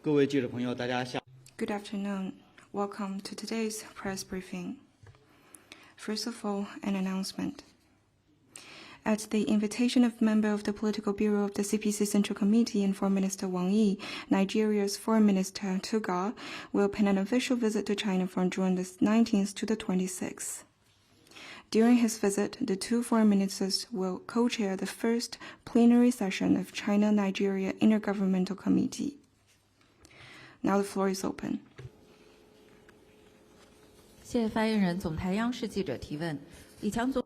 各位记者朋友，大家下。Good afternoon. Welcome to today's press briefing. First of all, an announcement. At the invitation of member of the Political Bureau of the CPC Central Committee and Foreign Minister Wang Yi, Nigeria's Foreign Minister Tuga will pay an official visit to China from June the 19th to the 26th. During his visit, the two foreign ministers will co-chair the first plenary session of China-Nigeria Intergovernmental Committee. Now the floor is open. 谢谢发言人。总台央视记者提问：李强总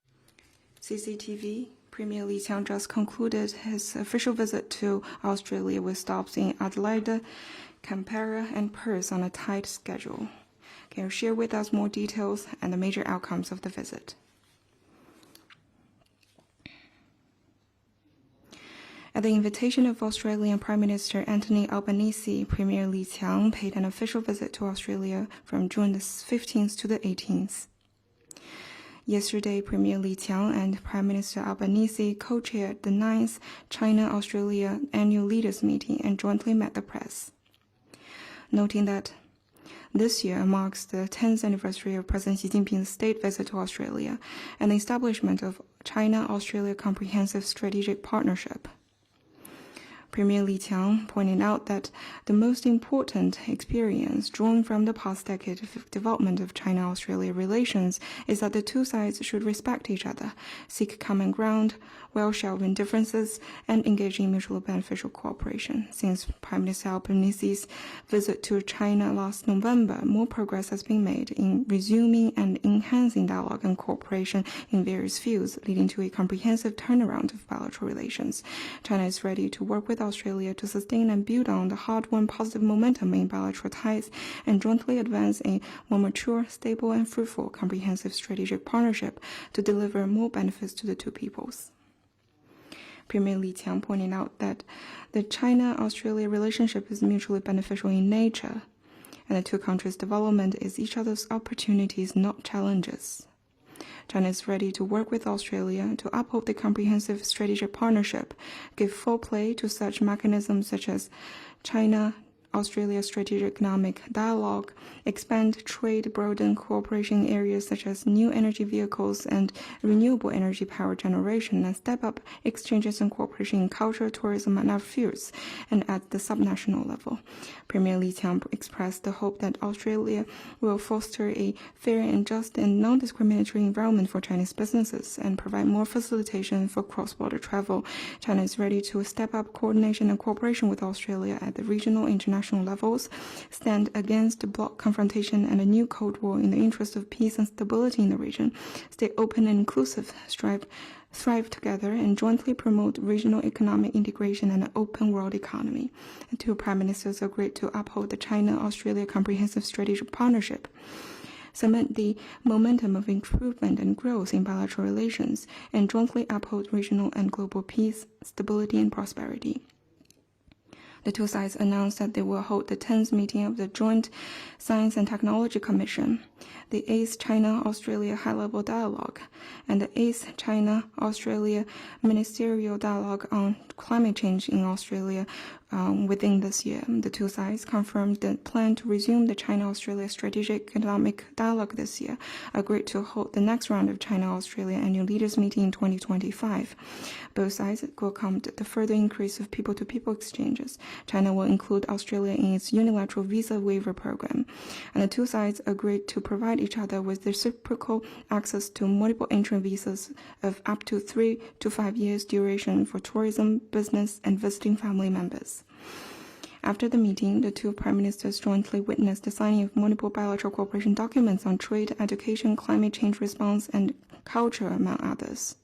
CCTV, Premier Li Qiang just concluded his official visit to Australia with stops in Adelaide, Canberra, and Perth on a tight schedule. Can you share with us more details and the major outcomes of the visit? At the invitation of Australian Prime Minister Anthony Albanese, Premier Li Qiang paid an official visit to Australia from June the 15th to the 18th. Yesterday, Premier Li Qiang and Prime Minister Albanese co-chaired the 9th China-Australia Annual Leaders Meeting and jointly met the press. Noting that this year marks the 10th anniversary of President Xi Jinping's state visit to Australia and the establishment of China-Australia Comprehensive Strategic Partnership. Premier Li Qiang pointed out that the most important experience drawn from the past decade of development of China-Australia relations is that the two sides should respect each other, seek common ground, while shelving differences, and engage in mutually beneficial cooperation. Since Prime Minister Albanese's visit to China last November, more progress has been made in resuming and enhancing dialogue and cooperation in various fields, leading to a comprehensive turnaround of bilateral relations. China is ready to work with Australia to sustain and build on the hard-won positive momentum in bilateral ties and jointly advance a more mature, stable, and fruitful comprehensive strategic partnership to deliver more benefits to the two peoples. Premier Li Qiang pointed out that the China-Australia relationship is mutually beneficial in nature, and the two countries' development is each other's opportunities, not challenges. China is ready to work with Australia to uphold the comprehensive strategic partnership, give full play to such mechanisms such as China-Australia Strategic Economic Dialogue, expand trade, broaden cooperation in areas such as new energy vehicles and renewable energy power generation, and step up exchanges and cooperation in culture, tourism, and other fields, and at the subnational level. Premier Li Qiang expressed the hope that Australia will foster a fair and just and non-discriminatory environment for Chinese businesses and provide more facilitation for cross-border travel. China is ready to step up coordination and cooperation with Australia at the regional and international levels, stand against bloc confrontation and a new Cold War in the interest of peace and stability in the region, stay open and inclusive, thrive together, and jointly promote regional economic integration and an open world economy. The two prime ministers agreed to uphold the China-Australia Comprehensive Strategic Partnership, cement the momentum of improvement and growth in bilateral relations, and jointly uphold regional and global peace, stability, and prosperity. The two sides announced that they will hold the 10th meeting of the Joint Science and Technology Commission, the 8th China-Australia High-Level Dialogue, and the 8th China-Australia Ministerial Dialogue on Climate Change in Australia within this year. The two sides confirmed the plan to resume the China-Australia Strategic Economic Dialogue this year, agreed to hold the next round of China-Australia Annual Leaders Meeting in 2025. Both sides welcomed the further increase of people-to-people exchanges. China will include Australia in its unilateral visa waiver program, and the two sides agreed to provide each other with reciprocal access to multiple entry visas of up to 3 to 5 years duration for tourism, business, and visiting family members. After the meeting, the two prime ministers jointly witnessed the signing of multiple bilateral cooperation documents on trade, education, climate change response, and culture, among others.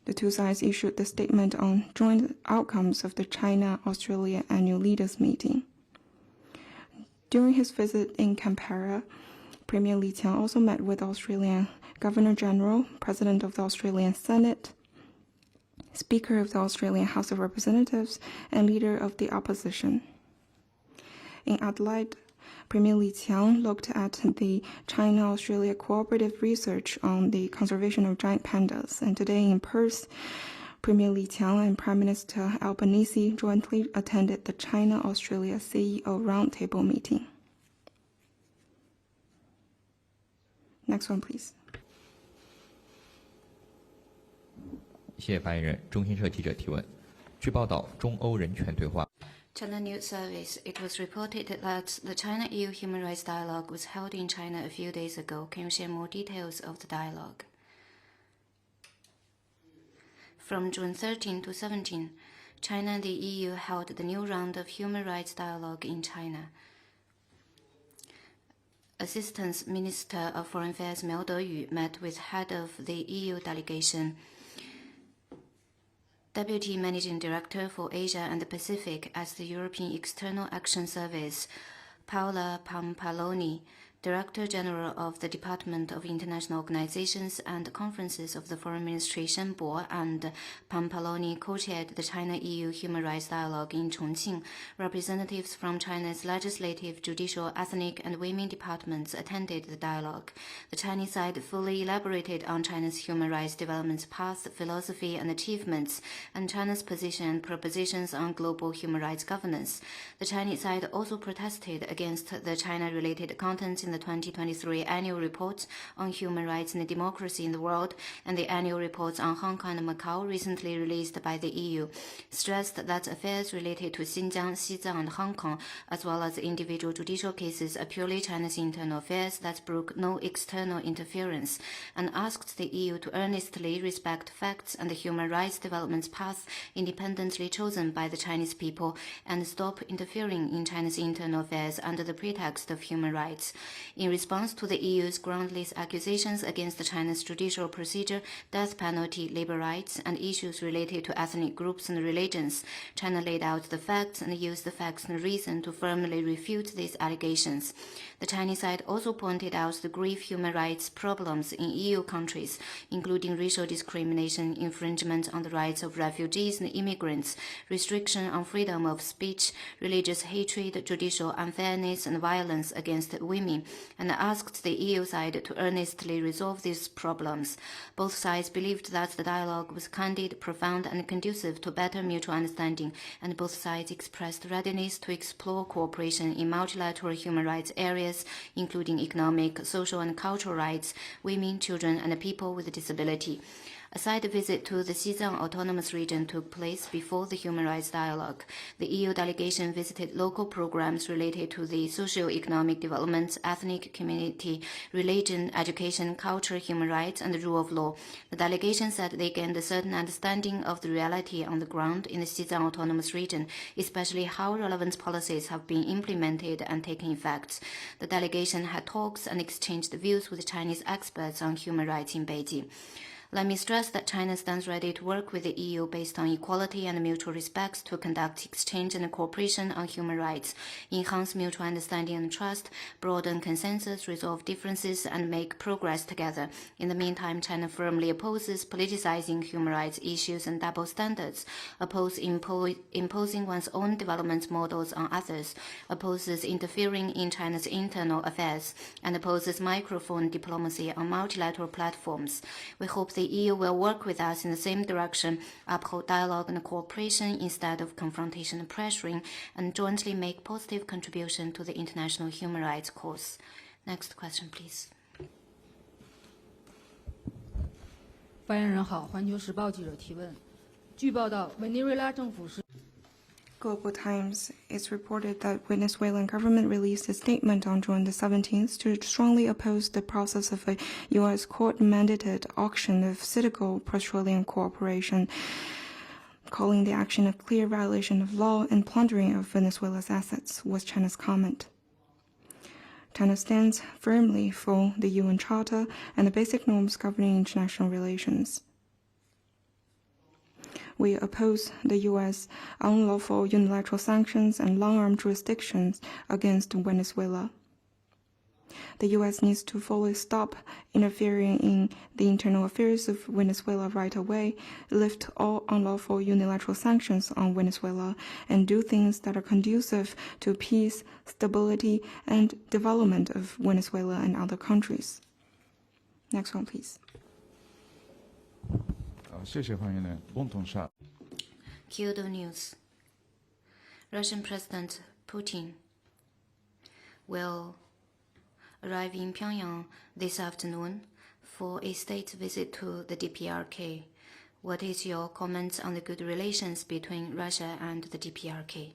The two sides issued the statement on joint outcomes of the China-Australia Annual Leaders Meeting. During his visit in Canberra, Premier Li Qiang also met with Australian Governor-General, President of the Australian Senate, Speaker of the Australian House of Representatives, and Leader of the Opposition. In Adelaide, Premier Li Qiang looked at the China-Australia cooperative research on the conservation of giant pandas, and today in Perth, Premier Li Qiang and Prime Minister Albanese jointly attended the China-Australia CEO Roundtable meeting. Next one, please. 谢谢发言人。中新社记者提问：据报道，中欧人权对话。China News Service, it was reported that the China-EU Human Rights Dialogue was held in China a few days ago. Can you share more details of the dialogue? From June 13 to 17, China and the EU held the new round of human rights dialogue in China. Assistant Minister of Foreign Affairs Miao Deyu met with head of the EU delegation, Deputy Managing Director for Asia and the Pacific at the European External Action Service, Paola Pampaloni, Director General of the Department of International Organizations and Conferences of the Foreign Administration Board, and Pampaloni co-chaired the China-EU Human Rights Dialogue in Chongqing. Representatives from China's legislative, judicial, ethnic, and women departments attended the dialogue. The Chinese side fully elaborated on China's human rights development path, philosophy, and achievements, and China's position and propositions on global human rights governance. The Chinese side also protested against the China-related contents in the 2023 annual report on human rights and democracy in the world and the annual reports on Hong Kong and Macau recently released by the EU, stressed that affairs related to Xinjiang, Xizang, and Hong Kong, as well as individual judicial cases, are purely China's internal affairs that brook no external interference, and asked the EU to earnestly respect facts and the human rights development path independently chosen by the Chinese people and stop interfering in China's internal affairs under the pretext of human rights. In response to the EU's groundless accusations against China's judicial procedure, death penalty, labor rights, and issues related to ethnic groups and religions, China laid out the facts and used the facts and reason to firmly refute these allegations. The Chinese side also pointed out the grave human rights problems in EU countries, including racial discrimination, infringement on the rights of refugees and immigrants, restriction on freedom of speech, religious hatred, judicial unfairness, and violence against women, and asked the EU side to earnestly resolve these problems. Both sides believed that the dialogue was candid, profound, and conducive to better mutual understanding, and both sides expressed readiness to explore cooperation in multilateral human rights areas, including economic, social, and cultural rights, women, children, and people with disability. A side visit to the Xizang Autonomous Region took place before the human rights dialogue. The EU delegation visited local programs related to the socio-economic development, ethnic community, religion, education, culture, human rights, and the rule of law. The delegation said they gained a certain understanding of the reality on the ground in the Xizang Autonomous Region, especially how relevant policies have been implemented and taken effect. The delegation had talks and exchanged views with Chinese experts on human rights in Beijing. Let me stress that China stands ready to work with the EU based on equality and mutual respect to conduct exchange and cooperation on human rights, enhance mutual understanding and trust, broaden consensus, resolve differences, and make progress together. In the meantime, China firmly opposes politicizing human rights issues and double standards, opposes imposing one's own development models on others, opposes interfering in China's internal affairs, and opposes microphone diplomacy on multilateral platforms. We hope the EU will work with us in the same direction, uphold dialogue and cooperation instead of confrontation and pressuring, and jointly make positive contribution to the international human rights cause. Next question, please. 发言人好，环球时报记者提问。据报道，委内瑞拉政府是。 Global Times, it's reported that Venezuelan government released a statement on June the 17th to strongly oppose the process of a U.S. court-mandated auction of Citigo petroleum corporation, calling the action a clear violation of law and plundering of Venezuela's assets, was China's comment. China stands firmly for the UN Charter and the basic norms governing international relations. We oppose the U.S. unlawful unilateral sanctions and long-arm jurisdictions against Venezuela. The U.S. needs to fully stop interfering in the internal affairs of Venezuela right away, lift all unlawful unilateral sanctions on Venezuela, and do things that are conducive to peace, stability, and development of Venezuela and other countries. Next one, please. 谢谢发言人。bon ton chat. Kyoto News. Russian President Putin will arrive in Pyongyang this afternoon for a state visit to the DPRK. What is your comments on the good relations between Russia and the DPRK?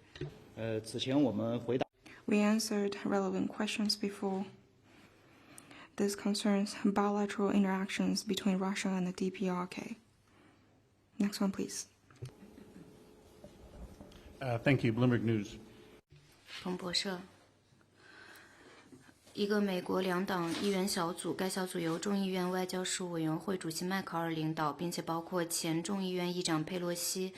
此前我们回答 We answered relevant questions before. This concerns bilateral interactions between Russia and the DPRK. Next one, please. Thank you. Bloomberg News. 彭博社。一个美国两党议员小组，该小组由众议院外交事务委员会主席迈考尔领导，并且包括前众议院议长佩洛西。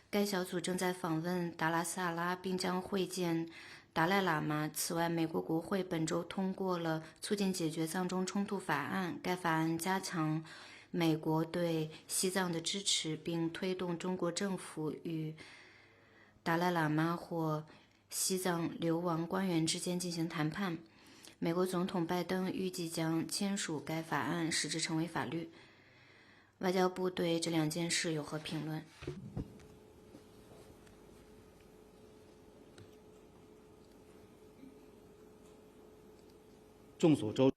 该小组正在访问达拉斯萨拉，并将会见达赖喇嘛。此外，美国国会本周通过了促进解决藏中冲突法案，该法案加强美国对西藏的支持，并推动中国政府与达赖喇嘛或西藏流亡官员之间进行谈判。美国总统拜登预计将签署该法案，使之成为法律。外交部对这两件事有何评论？众所周知。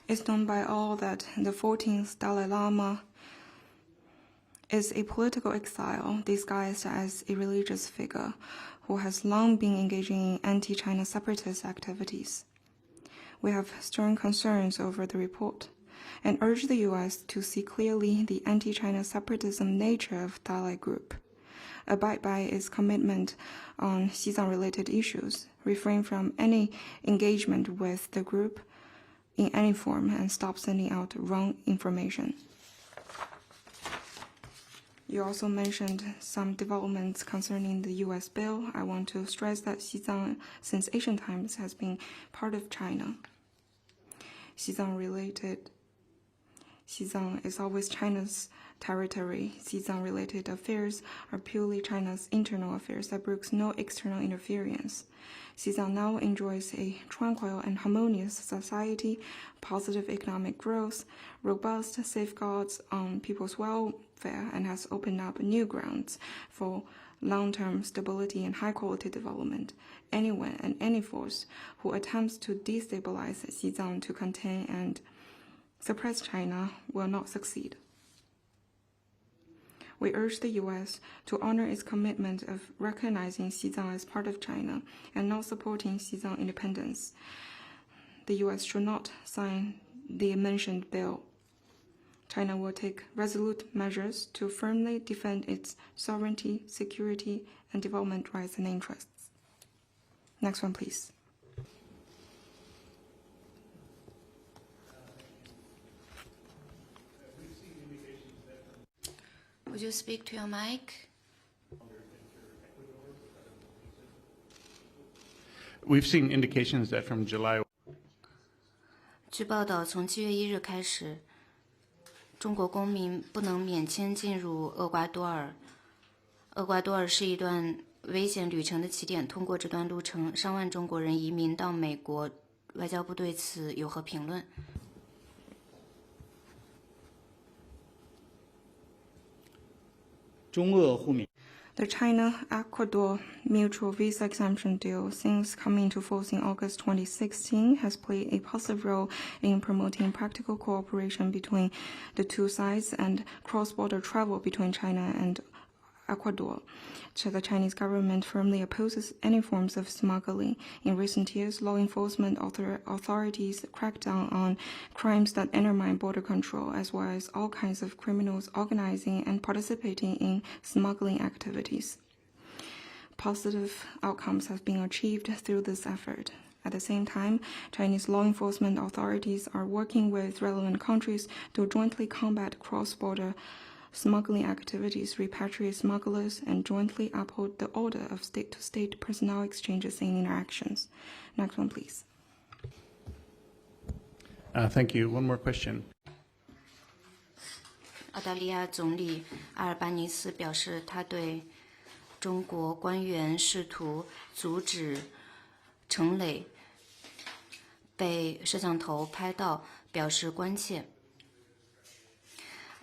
It's known by all that the 14th Dalai Lama is a political exile disguised as a religious figure who has long been engaging in anti-China separatist activities. We have stern concerns over the report and urge the U.S. to see clearly the anti-China separatism nature of Dalai Group, abide by its commitment on Xizang-related issues, refrain from any engagement with the group in any form, and stop sending out wrong information. You also mentioned some developments concerning the U.S. bill. I want to stress that Xizang, since ancient times, has been part of China. Xizang is always China's territory. Xizang-related affairs are purely China's internal affairs that brooks no external interference. Xizang now enjoys a tranquil and harmonious society, positive economic growth, robust safeguards on people's welfare, and has opened up new grounds for long-term stability and high-quality development. Anyone and any force who attempts to destabilize Xizang to contain and suppress China will not succeed. We urge the U.S. to honor its commitment of recognizing Xizang as part of China and not supporting Xizang independence. The U.S. should not sign the mentioned bill. China will take resolute measures to firmly defend its sovereignty, security, and development rights and interests. Next one, please. Would you speak to your mic? We've seen indications that from July. 据报道，从7月1日开始，中国公民不能免签进入厄瓜多尔。厄瓜多尔是一段危险旅程的起点，通过这段路程，上万中国人移民到美国。外交部对此有何评论？ 中俄互免 The China-Ecuador mutual visa exemption deal, since coming into force in August 2016, has played a positive role in promoting practical cooperation between the two sides and cross-border travel between China and Ecuador. The Chinese government firmly opposes any forms of smuggling. In recent years, law enforcement authorities cracked down on crimes that undermine border control, as well as all kinds of criminals organizing and participating in smuggling activities. Positive outcomes have been achieved through this effort. At the same time, Chinese law enforcement authorities are working with relevant countries to jointly combat cross-border smuggling activities, repatriate smugglers, and jointly uphold the order of state-to-state personnel exchanges and interactions. Next one, please. Thank you. One more question. 澳大利亚总理阿尔巴尼斯表示，他对中国官员试图阻止陈磊被摄像头拍到表示关切。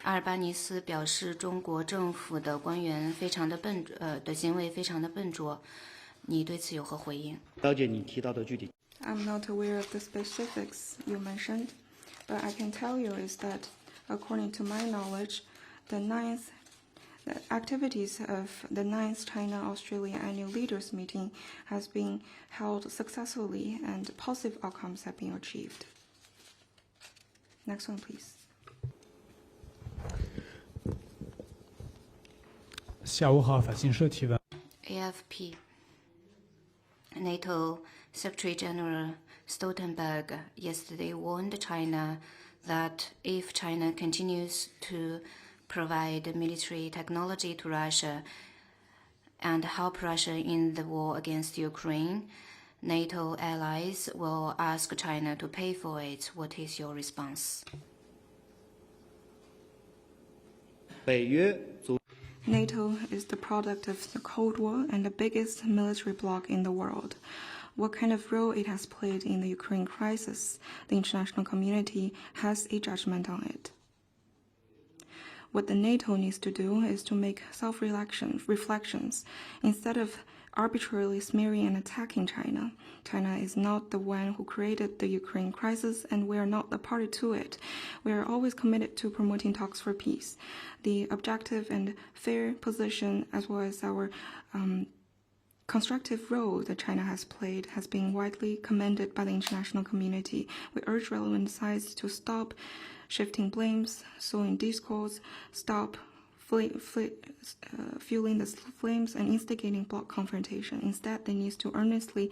阿尔巴尼斯表示，中国政府的官员的行为非常的笨拙，你对此有何回应？了解你提到的具体。I'm not aware of the specifics you mentioned, but I can tell you is that, according to my knowledge, the activities of the 9th China-Australia Annual Leaders Meeting has been held successfully and positive outcomes have been achieved. Next one, please. 下午好，法新社提问。 AFP NATO Secretary General Stoltenberg yesterday warned China that if China continues to provide military technology to Russia and help Russia in the war against Ukraine, NATO allies will ask China to pay for it. What is your response? 北约组 NATO is the product of the Cold War and the biggest military bloc in the world. What kind of role it has played in the Ukraine crisis, the international community has a judgment on it. What the NATO needs to do is to make self-reflections. Instead of arbitrarily smearing and attacking China, China is not the one who created the Ukraine crisis, and we are not the party to it. We are always committed to promoting talks for peace. The objective and fair position, as well as our constructive role that China has played, has been widely commended by the international community. We urge relevant sides to stop shifting blames, sowing discords, stop fueling the flames and instigating bloc confrontation. Instead, they need to earnestly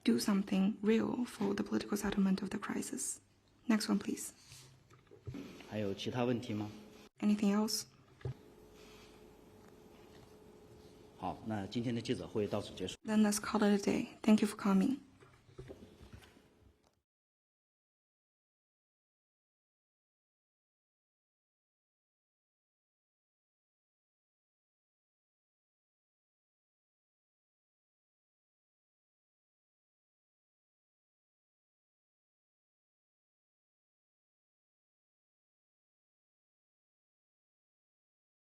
do something real for the political settlement of the crisis. Next one, please. 还有其他问题吗？ Anything else? 好，那今天的记者会到此结束。 Then let's call it a day. Thank you for coming.